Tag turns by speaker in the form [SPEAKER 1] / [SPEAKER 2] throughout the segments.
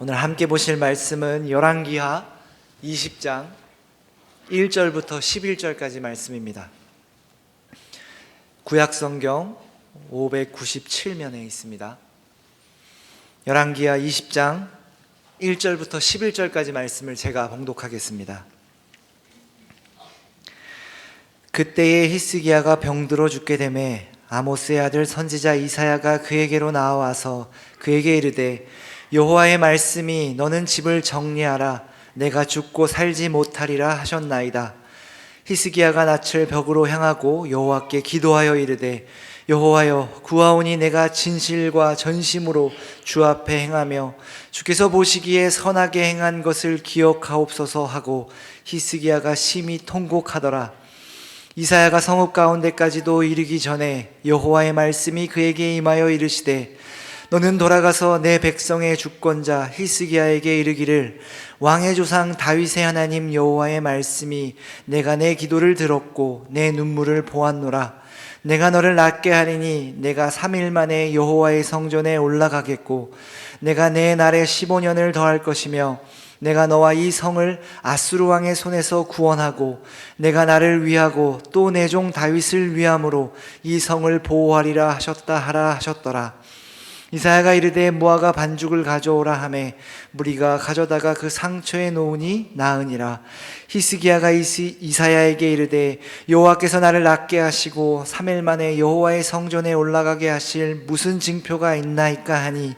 [SPEAKER 1] 오늘 함께 보실 말씀은 열왕기하 20장 1절부터 11절까지 말씀입니다. 구약성경 597면에 있습니다. 열왕기하 20장 1절부터 11절까지 말씀을 제가 봉독하겠습니다. 그때에 히스기야가 병들어 죽게 되매 아모스의 아들 선지자 이사야가 그에게로 나와서 그에게 이르되 여호와의 말씀이 너는 집을 정리하라 내가 죽고 살지 못하리라 하셨나이다. 히스기야가 낯을 벽으로 향하고 여호와께 기도하여 이르되 여호와여 구하오니 내가 진실과 전심으로 주 앞에 행하며 주께서 보시기에 선하게 행한 것을 기억하옵소서 하고 히스기야가 심히 통곡하더라. 이사야가 성읍 가운데까지도 이르기 전에 여호와의 말씀이 그에게 임하여 이르시되 너는 돌아가서 내 백성의 주권자 히스기야에게 이르기를 왕의 조상 다윗의 하나님 여호와의 말씀이 내가 내 기도를 들었고 내 눈물을 보았노라. 내가 너를 낫게 하리니 내가 3일 만에 여호와의 성전에 올라가겠고 내가 내 날에 15년을 더할 것이며 내가 너와 이 성을 아수르 왕의 손에서 구원하고 내가 나를 위하고 또 내 종 다윗을 위함으로 이 성을 보호하리라 하셨다 하라 하셨더라. 이사야가 이르되 무화과 반죽을 가져오라 하매 무리가 가져다가 그 상처에 놓으니 나으니라. 히스기야가 이사야에게 이르되 여호와께서 나를 낫게 하시고 3일 만에 여호와의 성전에 올라가게 하실 무슨 징표가 있나이까 하니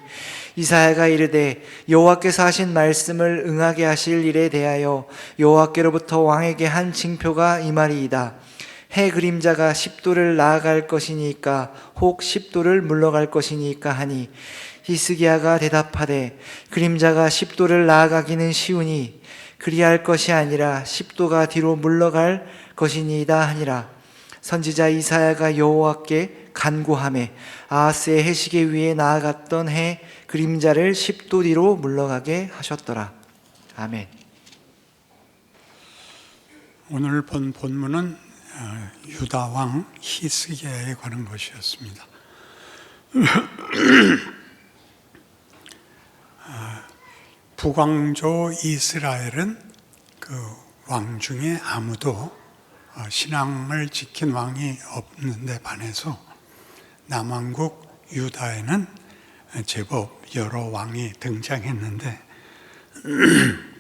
[SPEAKER 1] 이사야가 이르되 여호와께서 하신 말씀을 응하게 하실 일에 대하여 여호와께로부터 왕에게 한 징표가 이 말이이다. 해 그림자가 10도를 나아갈 것이니까 혹 10도를 물러갈 것이니까 하니 히스기야가 대답하되 그림자가 10도를 나아가기는 쉬우니 그리할 것이 아니라 10도가 뒤로 물러갈 것이니이다 하니라. 선지자 이사야가 여호와께 간구하매 아하스의 해시계 위에 나아갔던 해 그림자를 10도 뒤로 물러가게 하셨더라. 아멘.
[SPEAKER 2] 오늘 본 본문은 유다 왕 히스기야에 관한 것이었습니다. 북왕조 이스라엘은 그 왕 중에 아무도 신앙을 지킨 왕이 없는데 반해서 남왕국 유다에는 제법 여러 왕이 등장했는데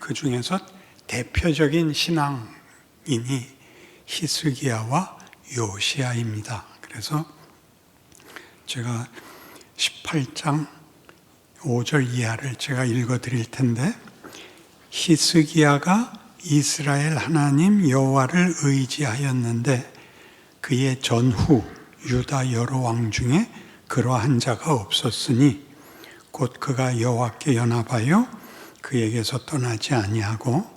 [SPEAKER 2] 그 중에서 대표적인 신앙인이 히스기야와 요시야입니다. 그래서 제가 18장 5절 이하를 제가 읽어 드릴 텐데 히스기야가 이스라엘 하나님 여호와를 의지하였는데 그의 전후 유다 여러 왕 중에 그러한 자가 없었으니 곧 그가 여호와께 연합하여 그에게서 떠나지 아니하고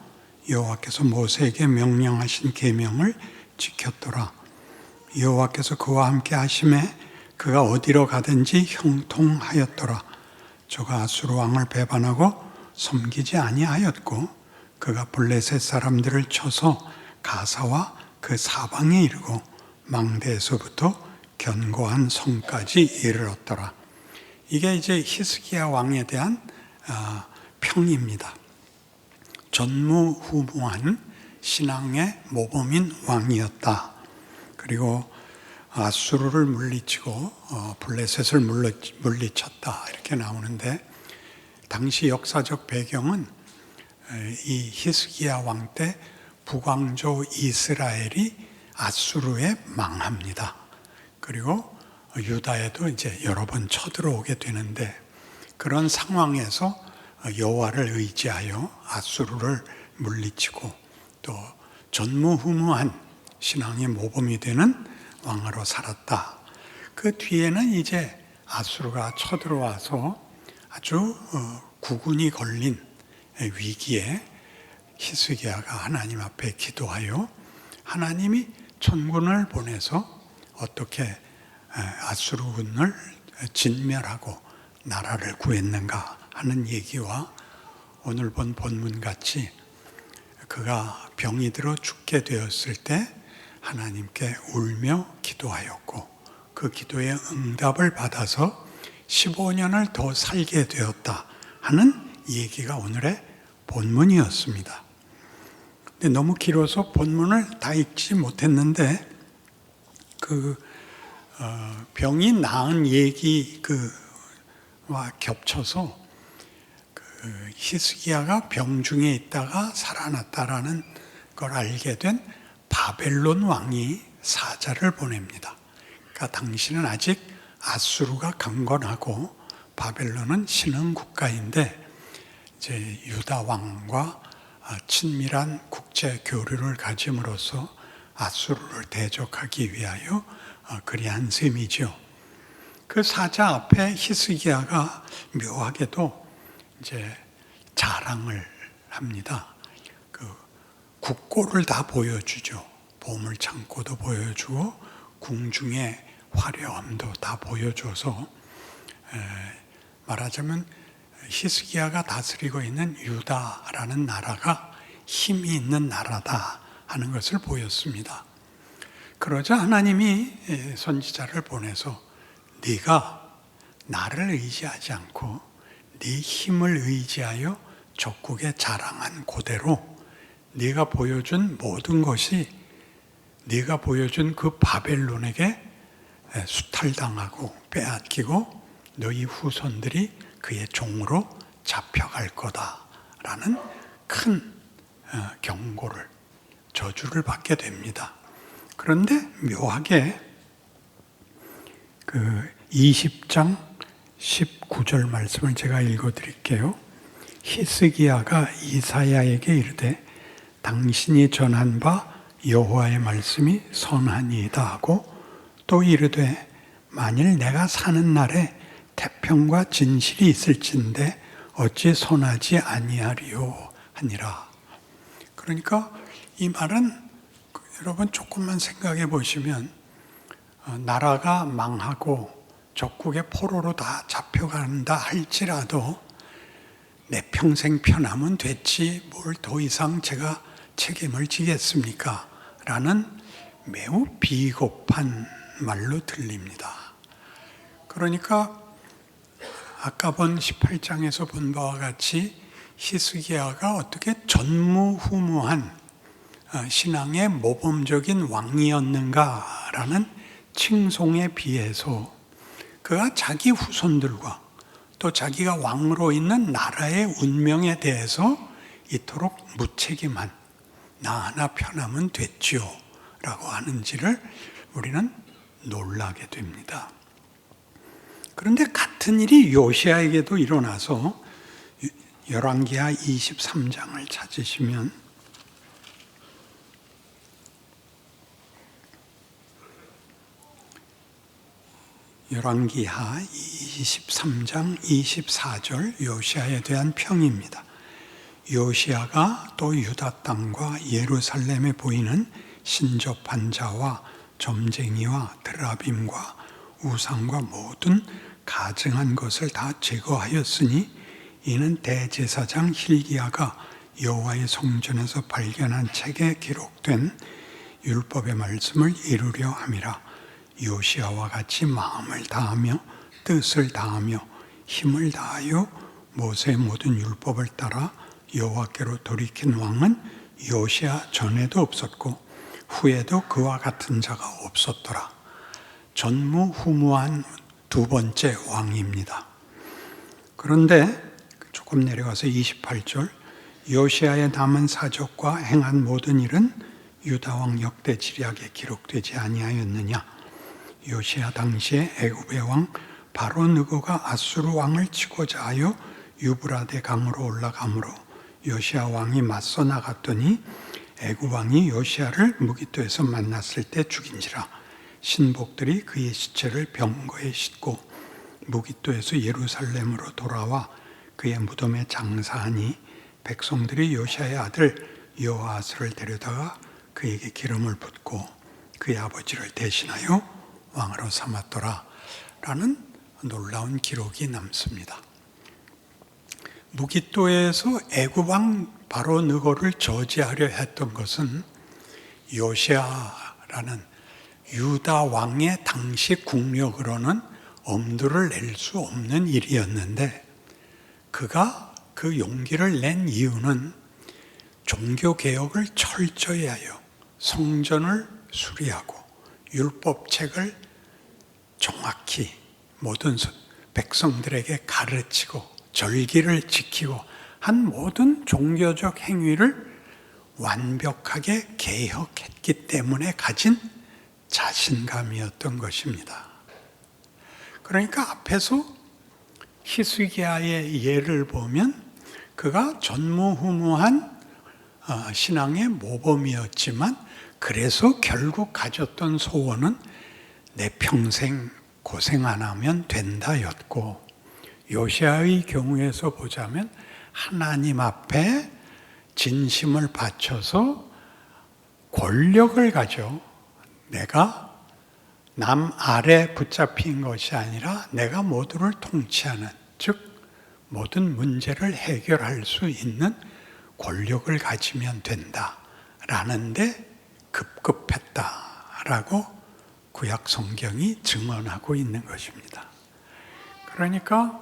[SPEAKER 2] 여호와께서 모세에게 명령하신 계명을 지켰더라. 여호와께서 그와 함께 하심에 그가 어디로 가든지 형통하였더라. 저가 아수르 왕을 배반하고 섬기지 아니하였고 그가 블레셋 사람들을 쳐서 가사와 그 사방에 이르고 망대에서부터 견고한 성까지 이르렀더라. 이게 이제 히스기야 왕에 대한 평입니다. 전무후무한 신앙의 모범인 왕이었다. 그리고 아수르를 물리치고 블레셋을 물리쳤다 이렇게 나오는데 당시 역사적 배경은 이 히스기야 왕 때 북왕조 이스라엘이 아수르에 망합니다. 그리고 유다에도 이제 여러 번 쳐들어오게 되는데 그런 상황에서 여호와를 의지하여 아수르를 물리치고 또 전무후무한 신앙의 모범이 되는 왕으로 살았다. 그 뒤에는 이제 아수르가 쳐들어와서 아주 구군이 걸린 위기에 히스기야가 하나님 앞에 기도하여 하나님이 천군을 보내서 어떻게 아수르군을 진멸하고 나라를 구했는가 하는 얘기와 오늘 본 본문같이 그가 병이 들어 죽게 되었을 때 하나님께 울며 기도하였고 그 기도의 응답을 받아서 15년을 더 살게 되었다 하는 얘기가 오늘의 본문이었습니다. 근데 너무 길어서 본문을 다 읽지 못했는데 병이 나은 얘기와 겹쳐서 히스기야가 병중에 있다가 살아났다라는 걸 알게 된 바벨론 왕이 사자를 보냅니다. 그러니까 당신은 아직 아수르가 강건하고 바벨론은 신흥 국가인데 이제 유다 왕과 친밀한 국제 교류를 가짐으로써 아수르를 대적하기 위하여 그리한 셈이죠. 그 사자 앞에 히스기야가 묘하게도 이제 자랑을 합니다. 국고를 다 보여주죠. 보물 창고도 보여주고 궁중의 화려함도 다 보여줘서 말하자면 히스기야가 다스리고 있는 유다라는 나라가 힘이 있는 나라다 하는 것을 보였습니다. 그러자 하나님이 선지자를 보내서 네가 나를 의지하지 않고 네 힘을 의지하여 적국에 자랑한 그대로 네가 보여준 모든 것이 네가 보여준 그 바벨론에게 수탈당하고 빼앗기고 너희 후손들이 그의 종으로 잡혀갈 거다라는 큰 경고를 저주를 받게 됩니다. 그런데 묘하게 20장 19절 말씀을 제가 읽어드릴게요. 히스기야가 이사야에게 이르되 당신이 전한 바 여호와의 말씀이 선하니이다 하고 또 이르되 만일 내가 사는 날에 태평과 진실이 있을진데 어찌 선하지 아니하리요 하니라. 그러니까 이 말은 여러분 조금만 생각해 보시면 나라가 망하고 적국의 포로로 다 잡혀간다 할지라도 내 평생 편하면 됐지 뭘 더 이상 제가 책임을 지겠습니까? 라는 매우 비겁한 말로 들립니다. 그러니까 아까 본 18장에서 본 바와 같이 히스기야가 어떻게 전무후무한 신앙의 모범적인 왕이었는가라는 칭송에 비해서 그가 자기 후손들과 또 자기가 왕으로 있는 나라의 운명에 대해서 이토록 무책임한 나 하나 편하면 됐지요 라고 하는지를 우리는 놀라게 됩니다. 그런데 같은 일이 요시야에게도 일어나서 열왕기하 23장을 찾으시면 열왕기하 23장 24절 요시야에 대한 평입니다. 요시야가 또 유다 땅과 예루살렘에 보이는 신접한 자와 점쟁이와 드라빔과 우상과 모든 가증한 것을 다 제거하였으니 이는 대제사장 hil기야가 여호와의 성전에서 발견한 책에 기록된 율법의 말씀을 이루려 함이라. 요시야와 같이 마음을 다하며 뜻을 다하며 힘을 다하여 모세의 모든 율법을 따라 여호와께로 돌이킨 왕은 요시야 전에도 없었고 후에도 그와 같은 자가 없었더라. 전무후무한 두 번째 왕입니다. 그런데 조금 내려가서 28절 요시야의 남은 사적과 행한 모든 일은 유다 왕 역대 지략에 기록되지 아니하였느냐. 요시야 당시에 애굽의 왕 바로 느고가 아수르 왕을 치고자 하여 유브라데 강으로 올라가므로 요시야 왕이 맞서 나갔더니 애굽 왕이 요시야를 무기토에서 만났을 때 죽인지라. 신복들이 그의 시체를 병거에 싣고 무기토에서 예루살렘으로 돌아와 그의 무덤에 장사하니 백성들이 요시야의 아들 여호아스를 데려다가 그에게 기름을 붓고 그의 아버지를 대신하여 왕으로 삼았더라 라는 놀라운 기록이 남습니다. 무기토에서 애굽 왕 바로 느고를 저지하려 했던 것은 요시야라는 유다 왕의 당시 국력으로는 엄두를 낼 수 없는 일이었는데 그가 그 용기를 낸 이유는 종교개혁을 철저히 하여 성전을 수리하고 율법책을 정확히 모든 백성들에게 가르치고 절기를 지키고 한 모든 종교적 행위를 완벽하게 개혁했기 때문에 가진 자신감이었던 것입니다. 그러니까 앞에서 히스기야의 예를 보면 그가 전무후무한 신앙의 모범이었지만 그래서 결국 가졌던 소원은 내 평생 고생 안 하면 된다였고, 요시아의 경우에서 보자면 하나님 앞에 진심을 바쳐서 권력을 가져 내가 남 아래 붙잡힌 것이 아니라 내가 모두를 통치하는, 즉 모든 문제를 해결할 수 있는 권력을 가지면 된다라는데 급급했다라고 구약 성경이 증언하고 있는 것입니다. 그러니까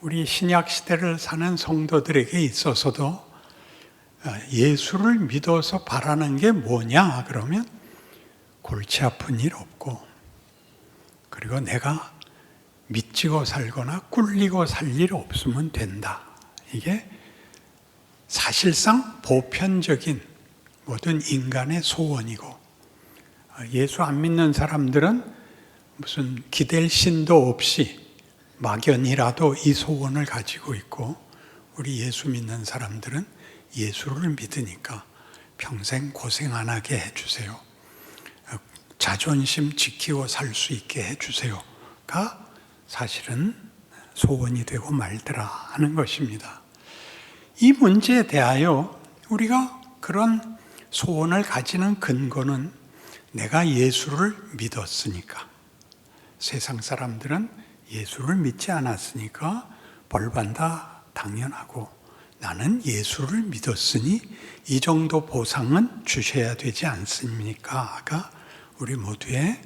[SPEAKER 2] 우리 신약 시대를 사는 성도들에게 있어서도 예수를 믿어서 바라는 게 뭐냐 그러면 골치 아픈 일 없고, 그리고 내가 미치고 살거나 꿀리고 살 일 없으면 된다. 이게 사실상 보편적인 모든 인간의 소원이고, 예수 안 믿는 사람들은 무슨 기댈 신도 없이 막연히라도 이 소원을 가지고 있고, 우리 예수 믿는 사람들은 예수를 믿으니까 평생 고생 안 하게 해주세요, 자존심 지키고 살 수 있게 해주세요가 사실은 소원이 되고 말더라 하는 것입니다. 이 문제에 대하여 우리가 그런 소원을 가지는 근거는 내가 예수를 믿었으니까. 세상 사람들은 예수를 믿지 않았으니까 벌받아 당연하고, 나는 예수를 믿었으니 이 정도 보상은 주셔야 되지 않습니까?가 우리 모두의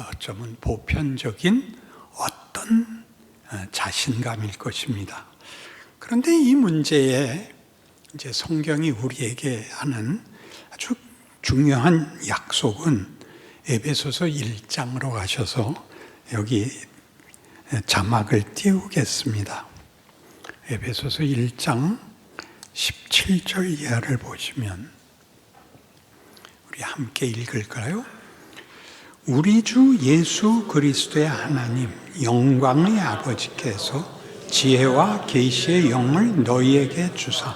[SPEAKER 2] 어쩌면 보편적인 어떤 자신감일 것입니다. 그런데 이 문제에 이제 성경이 우리에게 하는 아주 중요한 약속은 에베소서 1장으로 가셔서 여기 자막을 띄우겠습니다. 에베소서 1장 17절 이하를 보시면 우리 함께 읽을까요? 우리 주 예수 그리스도의 하나님 영광의 아버지께서 지혜와 계시의 영을 너희에게 주사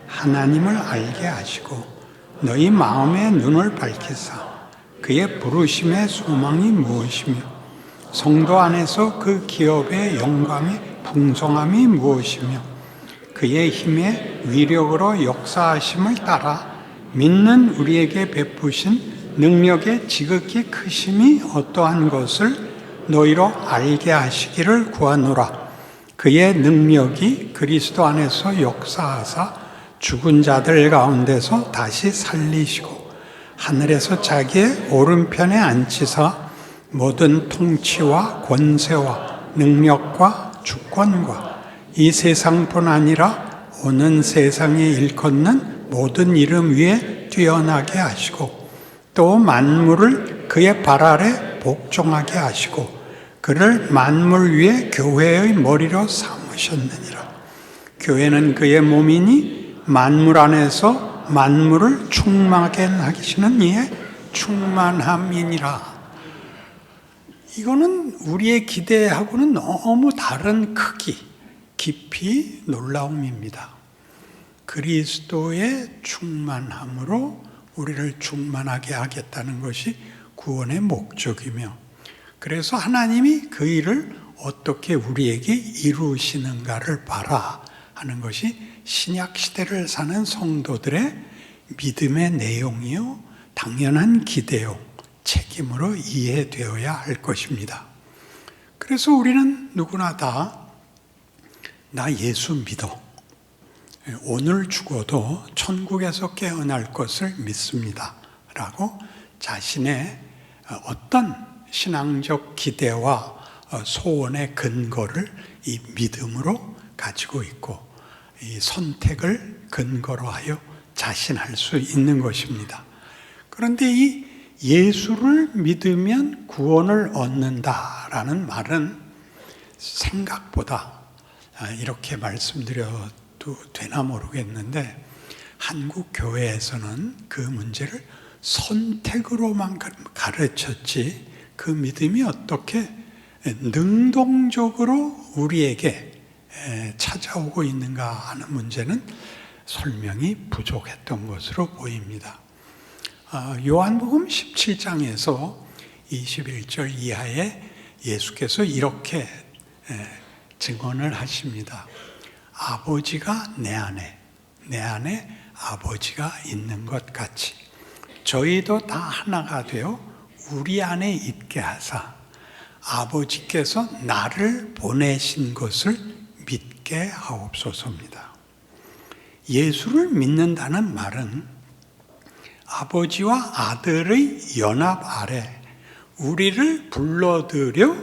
[SPEAKER 2] 하나님을 알게 하시고 너희 마음의 눈을 밝히사 그의 부르심의 소망이 무엇이며 성도 안에서 그 기업의 영광의 풍성함이 무엇이며 그의 힘의 위력으로 역사하심을 따라 믿는 우리에게 베푸신 능력의 지극히 크심이 어떠한 것을 너희로 알게 하시기를 구하노라. 그의 능력이 그리스도 안에서 역사하사 죽은 자들 가운데서 다시 살리시고 하늘에서 자기의 오른편에 앉히사 모든 통치와 권세와 능력과 주권과 이 세상뿐 아니라 오는 세상에 일컫는 모든 이름 위에 뛰어나게 하시고 또 만물을 그의 발 아래 복종하게 하시고 그를 만물 위에 교회의 머리로 삼으셨느니라. 교회는 그의 몸이니 만물 안에서 만물을 충만하게 하시는 이의 충만함이니라. 이거는 우리의 기대하고는 너무 다른 크기, 깊이 놀라움입니다. 그리스도의 충만함으로 우리를 충만하게 하겠다는 것이 구원의 목적이며, 그래서 하나님이 그 일을 어떻게 우리에게 이루시는가를 봐라 하는 것이 신약 시대를 사는 성도들의 믿음의 내용이요 당연한 기대요 책임으로 이해되어야 할 것입니다. 그래서 우리는 누구나 다 나 예수 믿어, 오늘 죽어도 천국에서 깨어날 것을 믿습니다 라고 자신의 어떤 신앙적 기대와 소원의 근거를 이 믿음으로 가지고 있고, 이 선택을 근거로 하여 자신할 수 있는 것입니다. 그런데 이 예수를 믿으면 구원을 얻는다라는 말은 생각보다 이렇게 말씀드려도 되나 모르겠는데 한국 교회에서는 그 문제를 선택으로만 가르쳤지 그 믿음이 어떻게 능동적으로 우리에게 찾아오고 있는가 하는 문제는 설명이 부족했던 것으로 보입니다. 요한복음 17장에서 21절 이하에 예수께서 이렇게 증언을 하십니다. 아버지가 내 안에 아버지가 있는 것 같이 저희도 다 하나가 되어 우리 안에 있게 하사 아버지께서 나를 보내신 것을 믿게 하옵소서입니다. 예수를 믿는다는 말은 아버지와 아들의 연합 아래 우리를 불러들여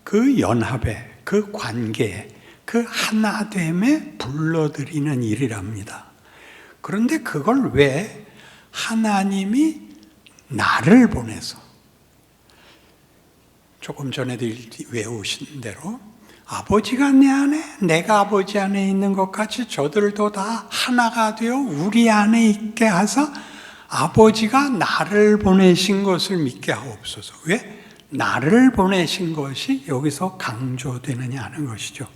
[SPEAKER 2] 그 연합에, 그 관계에, 그 하나됨에 불러들이는 일이랍니다. 그런데 그걸 왜 하나님이 나를 보내서 조금 전에도 외우신 대로 아버지가 내 안에 내가 아버지 안에 있는 것 같이 저들도 다 하나가 되어 우리 안에 있게 하사 아버지가 나를 보내신 것을 믿게 하옵소서. 왜? 나를 보내신 것이 여기서 강조되느냐 하는 것이죠.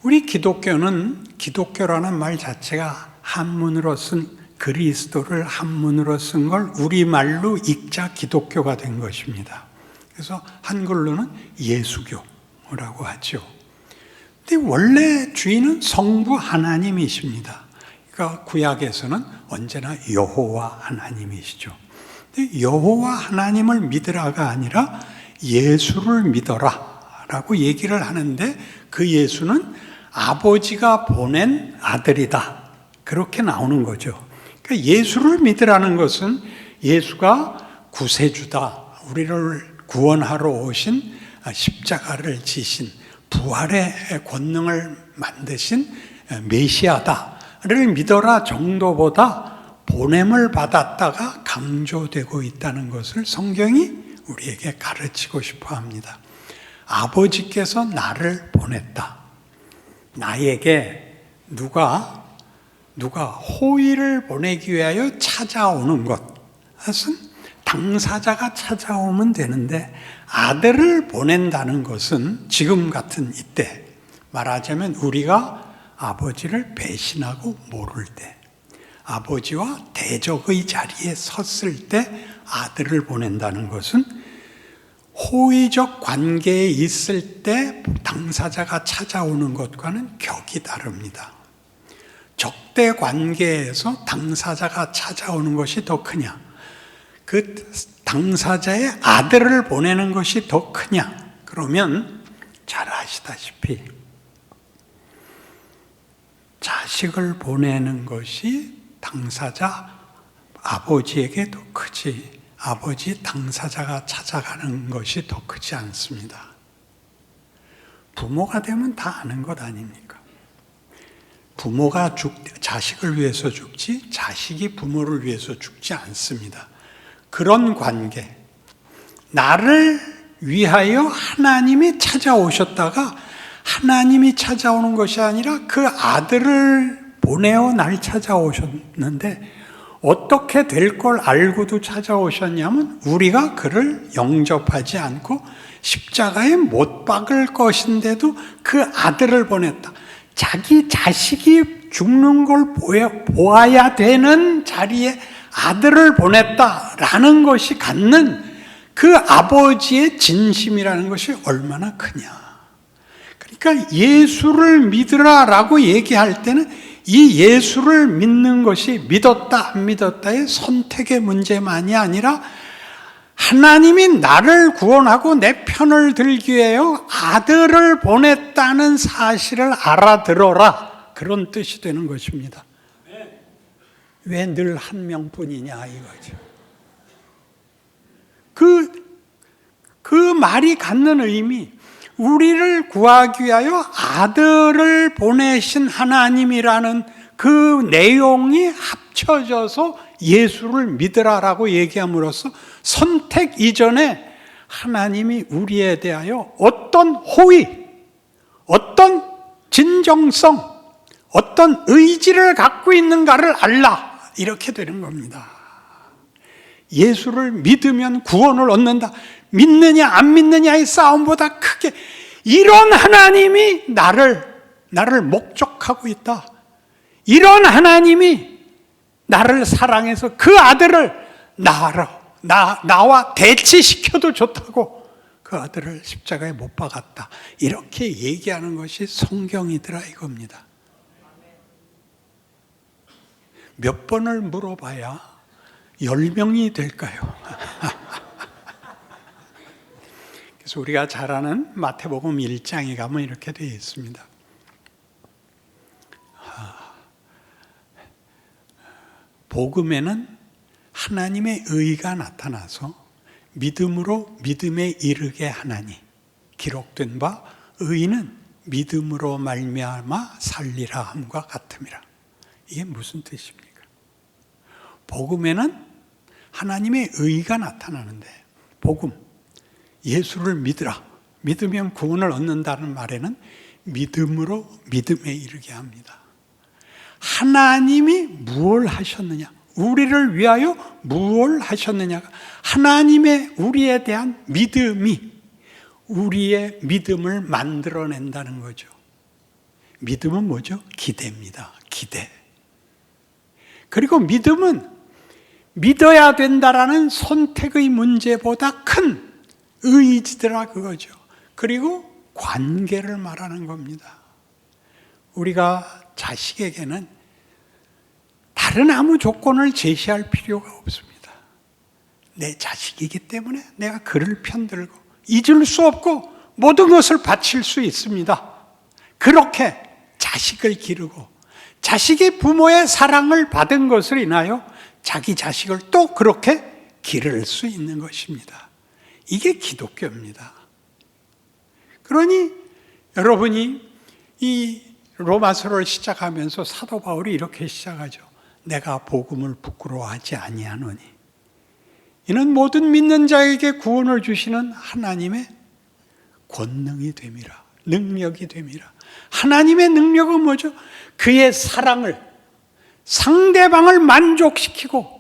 [SPEAKER 2] 우리 기독교라는 말 자체가 한문으로 쓴 그리스도를 한문으로 쓴 걸 우리말로 읽자 기독교가 된 것입니다. 그래서 한글로는 예수교라고 하죠. 근데 원래 주인은 성부 하나님이십니다. 그러니까 구약에서는 언제나 여호와 하나님이시죠. 근데 여호와 하나님을 믿으라가 아니라 예수를 믿어라 라고 얘기를 하는데 그 예수는 아버지가 보낸 아들이다. 그렇게 나오는 거죠. 그러니까 예수를 믿으라는 것은 예수가 구세주다. 우리를 구원하러 오신 십자가를 지신 부활의 권능을 만드신 메시아다를 믿어라 정도보다 보냄을 받았다가 강조되고 있다는 것을 성경이 우리에게 가르치고 싶어 합니다. 아버지께서 나를 보냈다. 나에게 누가 호의를 보내기 위하여 찾아오는 것은 당사자가 찾아오면 되는데 아들을 보낸다는 것은 지금 같은 이때 말하자면 우리가 아버지를 배신하고 모를 때 아버지와 대적의 자리에 섰을 때 아들을 보낸다는 것은 호의적 관계에 있을 때 당사자가 찾아오는 것과는 격이 다릅니다. 적대 관계에서 당사자가 찾아오는 것이 더 크냐? 그 당사자의 아들을 보내는 것이 더 크냐? 그러면 잘 아시다시피 자식을 보내는 것이 당사자 아버지에게 더 크지 아버지 당사자가 찾아가는 것이 더 크지 않습니다. 부모가 되면 다 아는 것 아닙니까? 부모가 자식을 위해서 죽지 자식이 부모를 위해서 죽지 않습니다. 그런 관계, 나를 위하여 하나님이 찾아오셨다가 하나님이 찾아오는 것이 아니라 그 아들을 보내어 날 찾아오셨는데 어떻게 될 걸 알고도 찾아오셨냐면 우리가 그를 영접하지 않고 십자가에 못 박을 것인데도 그 아들을 보냈다. 자기 자식이 죽는 걸 보아야 되는 자리에 아들을 보냈다라는 것이 갖는 그 아버지의 진심이라는 것이 얼마나 크냐. 그러니까 예수를 믿으라라고 얘기할 때는 이 예수를 믿는 것이 믿었다 안 믿었다의 선택의 문제만이 아니라 하나님이 나를 구원하고 내 편을 들기 위하여 아들을 보냈다는 사실을 알아들어라. 그런 뜻이 되는 것입니다. 왜 늘 한 명뿐이냐 이거죠. 그 말이 갖는 의미, 우리를 구하기 위하여 아들을 보내신 하나님이라는 그 내용이 합쳐져서 예수를 믿으라라고 얘기함으로써 선택 이전에 하나님이 우리에 대하여 어떤 호의, 어떤 진정성, 어떤 의지를 갖고 있는가를 알라, 이렇게 되는 겁니다. 예수를 믿으면 구원을 얻는다. 믿느냐 안 믿느냐의 싸움보다 크게 이런 하나님이 나를 목적하고 있다. 이런 하나님이 나를 사랑해서 그 아들을 나와 대치시켜도 좋다고 그 아들을 십자가에 못 박았다. 이렇게 얘기하는 것이 성경이더라 이겁니다. 몇 번을 물어봐야 10명이 될까요? 그래서 우리가 잘 아는 마태복음 1장에 가면 이렇게 되어 있습니다. 복음에는 하나님의 의가 나타나서 믿음으로 믿음에 이르게 하나니 기록된 바 의는 믿음으로 말미암아 살리라 함과 같음이라. 이게 무슨 뜻입니까? 복음에는 하나님의 의가 나타나는데 복음, 예수를 믿으라. 믿으면 구원을 얻는다는 말에는 믿음으로 믿음에 이르게 합니다. 하나님이 무엇을 하셨느냐? 우리를 위하여 무엇을 하셨느냐가 하나님의 우리에 대한 믿음이 우리의 믿음을 만들어낸다는 거죠. 믿음은 뭐죠? 기대입니다. 기대. 그리고 믿음은 믿어야 된다라는 선택의 문제보다 큰 의지더라 그거죠. 그리고 관계를 말하는 겁니다. 우리가 자식에게는 다른 아무 조건을 제시할 필요가 없습니다. 내 자식이기 때문에 내가 그를 편들고 잊을 수 없고 모든 것을 바칠 수 있습니다. 그렇게 자식을 기르고 자식이 부모의 사랑을 받은 것을 인하여 자기 자식을 또 그렇게 기를 수 있는 것입니다. 이게 기독교입니다. 그러니 여러분이 이 로마서를 시작하면서 사도 바울이 이렇게 시작하죠. 내가 복음을 부끄러워하지 아니하노니 이는 모든 믿는 자에게 구원을 주시는 하나님의 권능이 됨이라. 능력이 됨이라. 하나님의 능력은 뭐죠? 그의 사랑을, 상대방을 만족시키고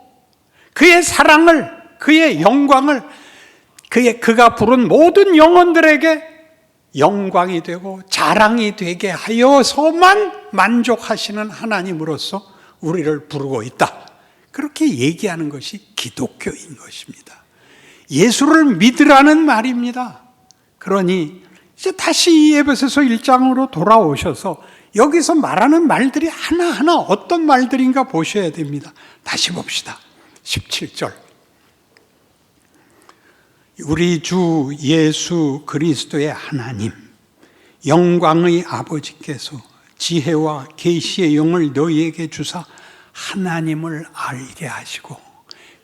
[SPEAKER 2] 그의 사랑을, 그의 영광을 그가 부른 모든 영혼들에게 영광이 되고 자랑이 되게 하여서만 만족하시는 하나님으로서 우리를 부르고 있다. 그렇게 얘기하는 것이 기독교인 것입니다. 예수를 믿으라는 말입니다. 그러니 이제 다시 이 에베소서 1장으로 돌아오셔서 여기서 말하는 말들이 하나하나 어떤 말들인가 보셔야 됩니다. 다시 봅시다. 17절. 우리 주 예수 그리스도의 하나님, 영광의 아버지께서 지혜와 계시의 영을 너희에게 주사 하나님을 알게 하시고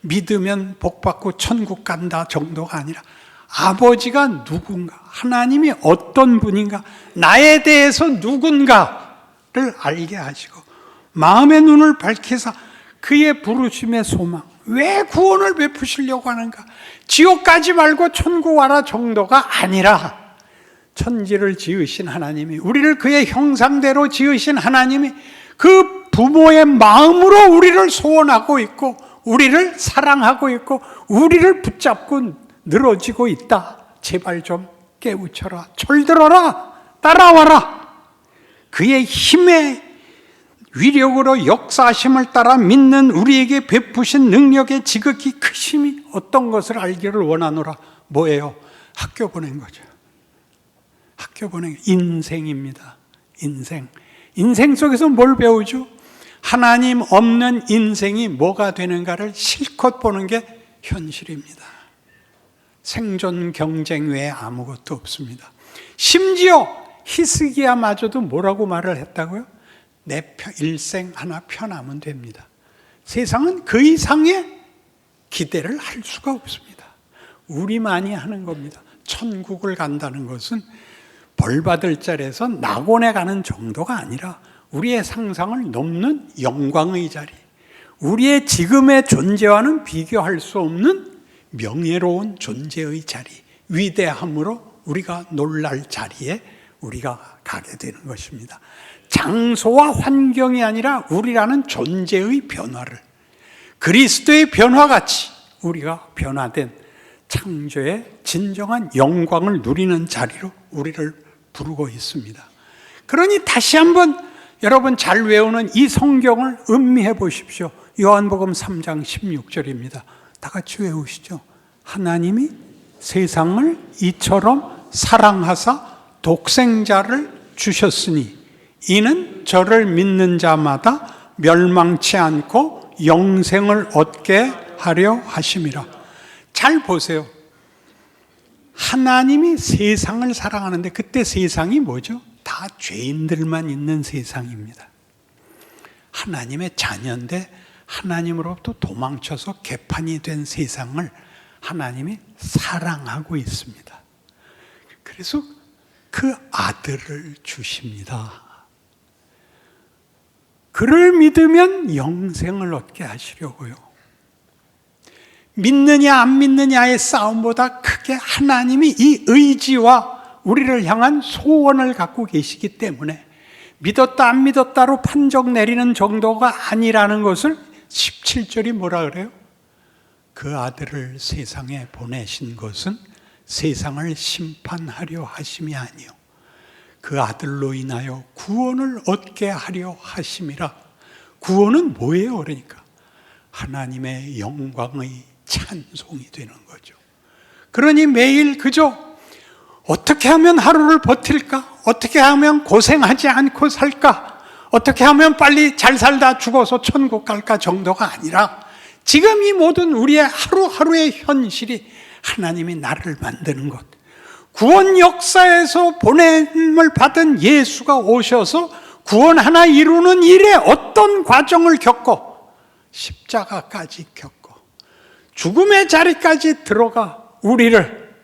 [SPEAKER 2] 믿으면 복받고 천국 간다 정도가 아니라 아버지가 누군가, 하나님이 어떤 분인가, 나에 대해서 누군가를 알게 하시고 마음의 눈을 밝히사 그의 부르심의 소망, 왜 구원을 베푸시려고 하는가, 지옥 가지 말고 천국 와라 정도가 아니라 천지를 지으신 하나님이, 우리를 그의 형상대로 지으신 하나님이 그 부모의 마음으로 우리를 소원하고 있고 우리를 사랑하고 있고 우리를 붙잡고 늘어지고 있다. 제발 좀 깨우쳐라. 철들어라. 따라와라. 그의 힘의 위력으로 역사하심을 따라 믿는 우리에게 베푸신 능력의 지극히 크심이 어떤 것을 알기를 원하노라. 뭐예요? 학교 보낸 거죠. 학교 보낸 인생입니다. 인생 속에서 뭘 배우죠? 하나님 없는 인생이 뭐가 되는가를 실컷 보는 게 현실입니다. 생존 경쟁 외에 아무것도 없습니다. 심지어 히스기야마저도 뭐라고 말을 했다고요? 내 일생 하나 편하면 됩니다. 세상은 그 이상의 기대를 할 수가 없습니다. 우리만이 하는 겁니다. 천국을 간다는 것은 벌받을 자리에서 낙원에 가는 정도가 아니라 우리의 상상을 넘는 영광의 자리, 우리의 지금의 존재와는 비교할 수 없는 명예로운 존재의 자리, 위대함으로 우리가 놀랄 자리에 우리가 가게 되는 것입니다. 장소와 환경이 아니라 우리라는 존재의 변화를, 그리스도의 변화같이 우리가 변화된 창조의 진정한 영광을 누리는 자리로 우리를 부르고 있습니다. 그러니 다시 한번 여러분 잘 외우는 이 성경을 음미해 보십시오. 요한복음 3장 16절입니다. 다 같이 외우시죠. 하나님이 세상을 이처럼 사랑하사 독생자를 주셨으니 이는 저를 믿는 자마다 멸망치 않고 영생을 얻게 하려 하심이라. 잘 보세요. 하나님이 세상을 사랑하는데 그때 세상이 뭐죠? 다 죄인들만 있는 세상입니다. 하나님의 자녀인데 하나님으로부터 도망쳐서 개판이 된 세상을 하나님이 사랑하고 있습니다. 그래서 그 아들을 주십니다. 그를 믿으면 영생을 얻게 하시려고요. 믿느냐 안 믿느냐의 싸움보다 크게 하나님이 이 의지와 우리를 향한 소원을 갖고 계시기 때문에 믿었다 안 믿었다로 판정 내리는 정도가 아니라는 것을 17절이 뭐라 그래요? 그 아들을 세상에 보내신 것은 세상을 심판하려 하심이 아니요 그 아들로 인하여 구원을 얻게 하려 하심이라. 구원은 뭐예요? 그러니까 하나님의 영광의 찬송이 되는 거죠. 그러니 매일 그저 어떻게 하면 하루를 버틸까? 어떻게 하면 고생하지 않고 살까? 어떻게 하면 빨리 잘 살다 죽어서 천국 갈까 정도가 아니라 지금 이 모든 우리의 하루하루의 현실이 하나님이 나를 만드는 것, 구원 역사에서 보냄을 받은 예수가 오셔서 구원 하나 이루는 일에 어떤 과정을 겪고 십자가까지 겪고 죽음의 자리까지 들어가 우리를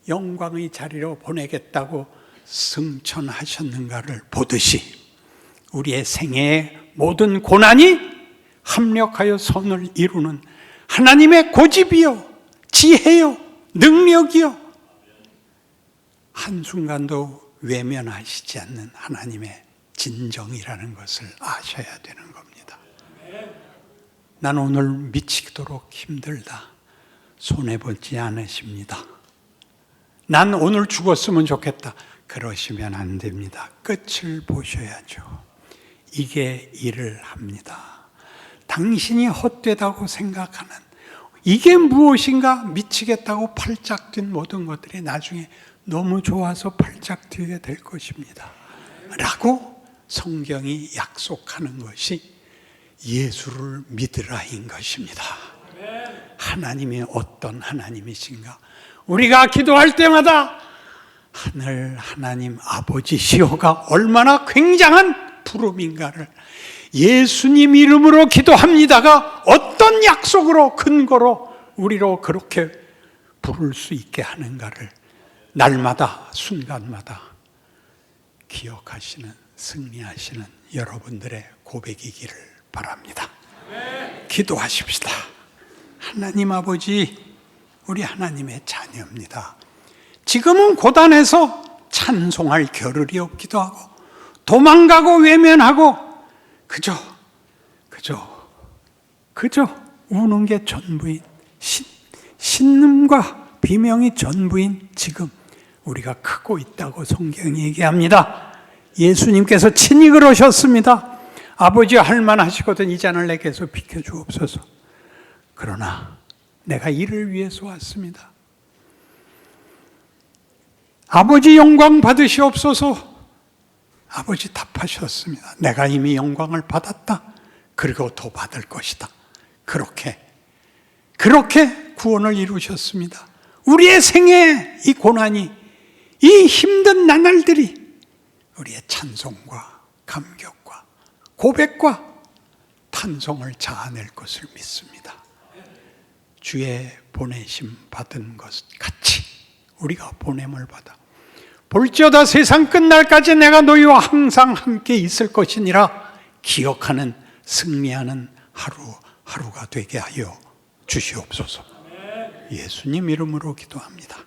[SPEAKER 2] 영광의 자리로 보내겠다고 승천하셨는가를 보듯이 우리의 생애의 모든 고난이 합력하여 선을 이루는 하나님의 고집이요, 지혜요, 능력이요, 한순간도 외면하시지 않는 하나님의 진정이라는 것을 아셔야 되는 겁니다. 난 오늘 미치도록 힘들다. 손해보지 않으십니다. 난 오늘 죽었으면 좋겠다. 그러시면 안 됩니다. 끝을 보셔야죠. 이게 일을 합니다. 당신이 헛되다고 생각하는 이게 무엇인가 미치겠다고 팔짝 뛴 모든 것들이 나중에 너무 좋아서 팔짝 뛰게 될 것입니다. 라고 성경이 약속하는 것이 예수를 믿으라인 것입니다. 하나님이 어떤 하나님이신가? 우리가 기도할 때마다 하늘 하나님 아버지시오가 얼마나 굉장한 부름인가를 예수님 이름으로 기도합니다가 어떤 약속으로 근거로 우리로 그렇게 부를 수 있게 하는가를 날마다 순간마다 기억하시는, 승리하시는 여러분들의 고백이기를 바랍니다. 기도하십시다. 하나님 아버지, 우리 하나님의 자녀입니다. 지금은 고단해서 찬송할 겨를이 없기도 하고 도망가고 외면하고 그저 우는 게 전부인 신음과 비명이 전부인 지금 우리가 크고 있다고 성경이 얘기합니다. 예수님께서 친히 그러셨습니다. 아버지 할 만하시거든 이 잔을 내게서 비켜주옵소서. 그러나 내가 이를 위해서 왔습니다. 아버지 영광 받으시옵소서. 아버지 답하셨습니다. 내가 이미 영광을 받았다. 그리고 더 받을 것이다. 그렇게 구원을 이루셨습니다. 우리의 생애 이 고난이, 이 힘든 나날들이 우리의 찬송과 감격과 고백과 탄송을 자아낼 것을 믿습니다. 주의 보내심 받은 것 같이 우리가 보냄을 받아 볼지어다 세상 끝날까지 내가 너희와 항상 함께 있을 것이니라 기억하는 승리하는 하루하루가 되게 하여 주시옵소서. 예수님 이름으로 기도합니다.